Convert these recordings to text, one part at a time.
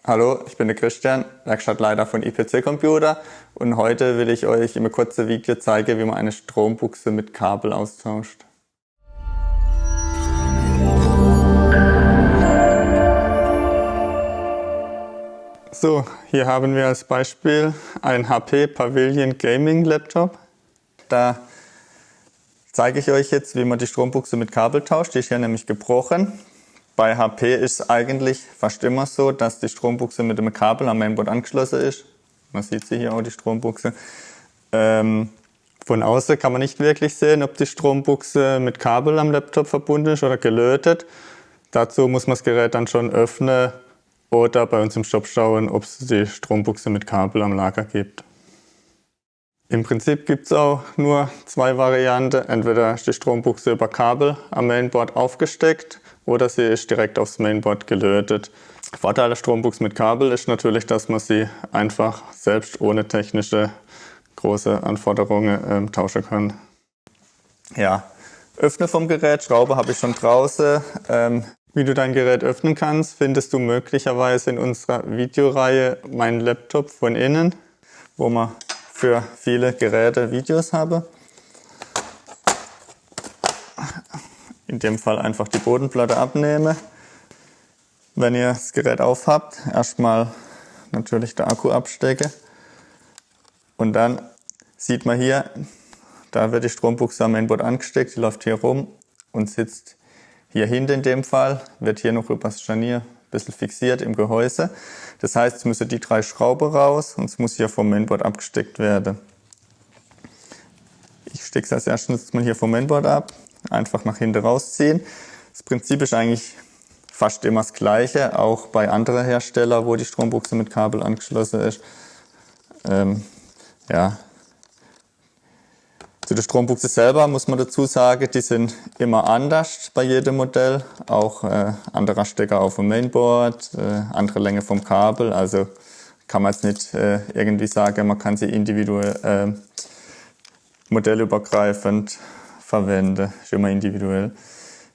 Hallo, ich bin der Christian, Werkstattleiter von IPC Computer, und heute will ich euch in einem kurzen Video zeigen, wie man eine Strombuchse mit Kabel austauscht. So, hier haben wir als Beispiel einen HP Pavilion Gaming Laptop. Da zeige ich euch jetzt, wie man die Strombuchse mit Kabel tauscht. Die ist ja nämlich gebrochen. Bei HP ist es eigentlich fast immer so, dass die Strombuchse mit dem Kabel am Mainboard angeschlossen ist. Man sieht sie hier auch, die Strombuchse. Von außen kann man nicht wirklich sehen, ob die Strombuchse mit Kabel am Laptop verbunden ist oder gelötet. Dazu muss man das Gerät dann schon öffnen oder bei uns im Shop schauen, ob es die Strombuchse mit Kabel am Lager gibt. Im Prinzip gibt es auch nur zwei Varianten. Entweder ist die Strombuchse über Kabel am Mainboard aufgesteckt oder sie ist direkt aufs Mainboard gelötet. Vorteil der Strombuchse mit Kabel ist natürlich, dass man sie einfach selbst ohne technische große Anforderungen tauschen kann. Ja, Öffnen vom Gerät, Schraube habe ich schon draußen. Wie du dein Gerät öffnen kannst, findest du möglicherweise in unserer Videoreihe Mein Laptop von innen, wo man für viele Geräte Videos habe. In dem Fall einfach die Bodenplatte abnehme. Wenn ihr das Gerät auf habt, erstmal natürlich den Akku abstecken. Und dann sieht man hier, da wird die Strombuchse am Mainboard angesteckt, die läuft hier rum und sitzt hier hinten in dem Fall, wird hier noch über das Scharnier ein bisschen fixiert im Gehäuse. Das heißt, es müssen die drei Schrauben raus und es muss hier vom Mainboard abgesteckt werden. Ich stecke es als erstes mal hier vom Mainboard ab, einfach nach hinten rausziehen. Das Prinzip ist eigentlich fast immer das gleiche, auch bei anderen Herstellern, wo die Strombuchse mit Kabel angeschlossen ist. Ja. Zu der Strombuchse selber muss man dazu sagen, die sind immer anders bei jedem Modell. Auch anderer Stecker auf dem Mainboard, andere Länge vom Kabel. Also kann man jetzt nicht irgendwie sagen, man kann sie individuell modellübergreifend verwenden. Ist immer individuell.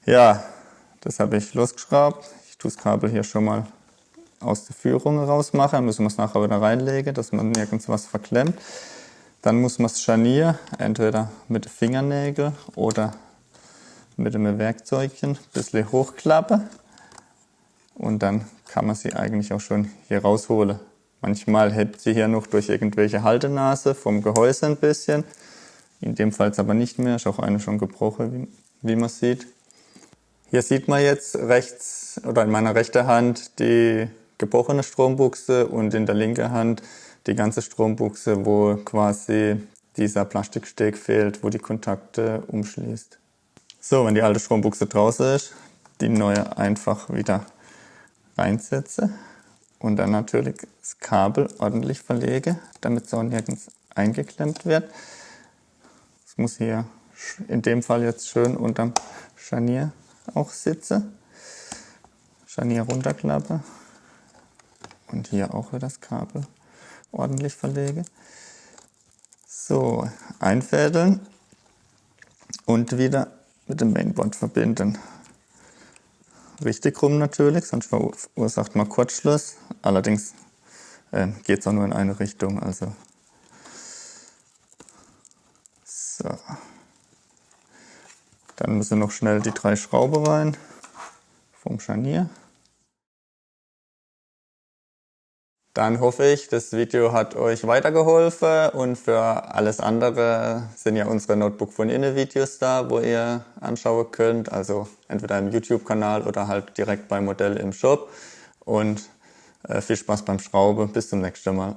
Ja, das habe ich losgeschraubt. Ich tue das Kabel hier schon mal aus der Führung rausmachen. Dann müssen wir es nachher wieder reinlegen, dass man nirgends was verklemmt. Dann muss man das Scharnier entweder mit den Fingernägeln oder mit einem Werkzeugchen ein bisschen hochklappen. Und dann kann man sie eigentlich auch schon hier rausholen. Manchmal hebt sie hier noch durch irgendwelche Haltenase vom Gehäuse ein bisschen. In dem Fall aber nicht mehr, ist auch eine schon gebrochen, wie man sieht. Hier sieht man jetzt rechts oder in meiner rechten Hand die gebrochene Strombuchse und in der linken Hand die ganze Strombuchse, wo quasi dieser Plastiksteg fehlt, wo die Kontakte umschließt. So, wenn die alte Strombuchse draußen ist, die neue einfach wieder reinsetze und dann natürlich das Kabel ordentlich verlege, damit es auch nirgends eingeklemmt wird. Es muss hier in dem Fall jetzt schön unterm Scharnier auch sitzen. Scharnier runterklappe und hier auch wieder das Kabel ordentlich verlege. So, einfädeln und wieder mit dem Mainboard verbinden. Richtig rum natürlich, sonst verursacht man Kurzschluss. Allerdings geht es auch nur in eine Richtung. Also so. Dann müssen noch schnell die drei Schrauben rein vom Scharnier. Dann hoffe ich, das Video hat euch weitergeholfen, und für alles andere sind ja unsere Notebook von innen Videos da, wo ihr anschauen könnt. Also entweder im YouTube-Kanal oder halt direkt beim Modell im Shop. Und viel Spaß beim Schrauben. Bis zum nächsten Mal.